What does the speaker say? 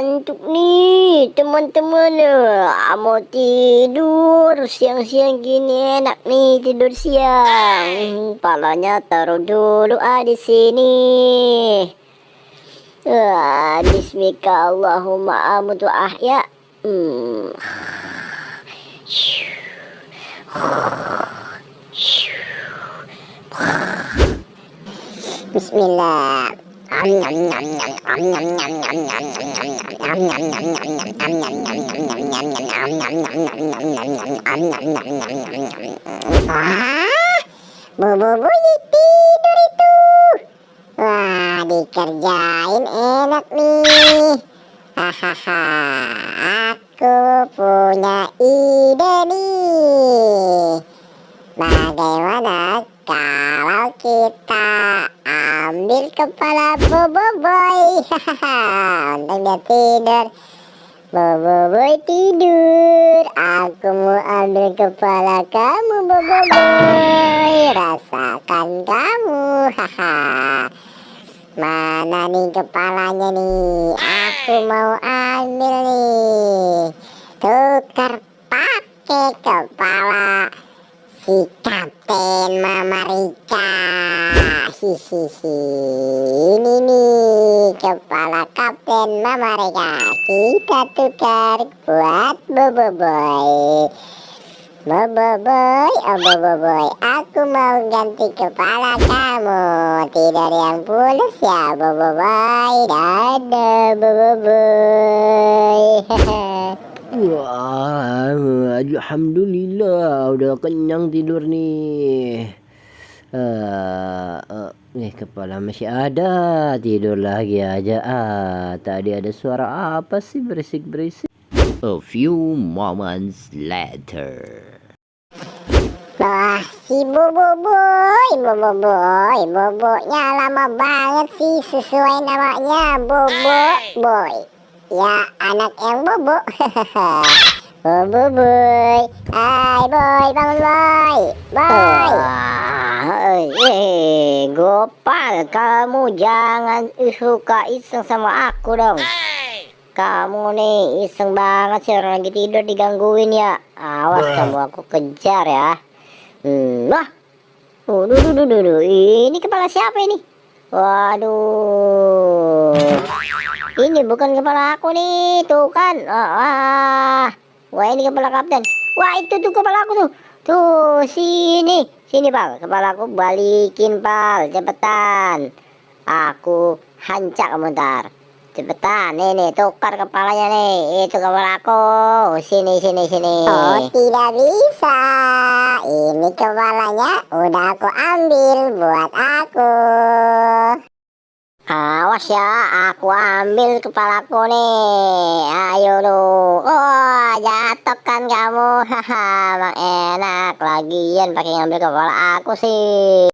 ngantuk nih teman-teman. Mau tidur siang-siang gini, enak nih tidur siang. Palanya taruh dulu di sini. Bismika Allahumma amutu ahya. Bismillah. Bobo tidur itu. Wah, dikerjain enak nih. Hahaha, aku punya ide nih. Bagaimana kalau kita ambil kepala Bobo Boy? Hahaha, untuk dia tidur. Bobo Boy tidur. Aku mau ambil kepala kamu, Bobo Boy. Rasakan kamu. Haha. Mana nih kepalanya nih? Aku mau ambil nih. Tukar pakai kepala si Kapten Mamarika. Hihihi. Ini nih kepala Kapten Mamarika. Kita tukar buat Bobo Boy. Bobo Boy, oh Bobo Boy, aku mau ganti kepala kamu. Tidur yang pulas ya Bobo Boy. Dadah Bobo Boy. Wah, alhamdulillah udah kenyang tidur nih. Nih kepala masih ada, tidur lagi aja. Tadi ada suara apa sih berisik-berisik? A few moments later. Wah, si Bobo Boy, Bobo Boy, bobonya lama banget sih, sesuai namanya Bobo Boy. Ya, anak yang bobo. Bobo Boy, hai Boy, bangun Boy, Boy. Gopal, kamu jangan suka iseng sama aku dong. Kamu nih iseng banget sih, orang lagi tidur digangguin ya. Awas kamu, aku kejar ya. Wah, ini kepala siapa ini? Waduh, ini bukan kepala aku nih, tuh kan. Wah ini kepala kapten. Wah itu tuh kepala aku tuh. Tuh sini pal, kepala aku balikin pal, cepetan. Aku hancak kamu ntar. Cepetan, nih tukar kepalanya nih. Itu kepala aku. Sini. Oh, tidak bisa. Ini kepalanya udah aku ambil buat aku. Awas ya, aku ambil kepalaku nih. Ayo lu. Oh, jatuh kan kamu. Haha, emang enak. Lagian pakai ngambil kepala aku sih.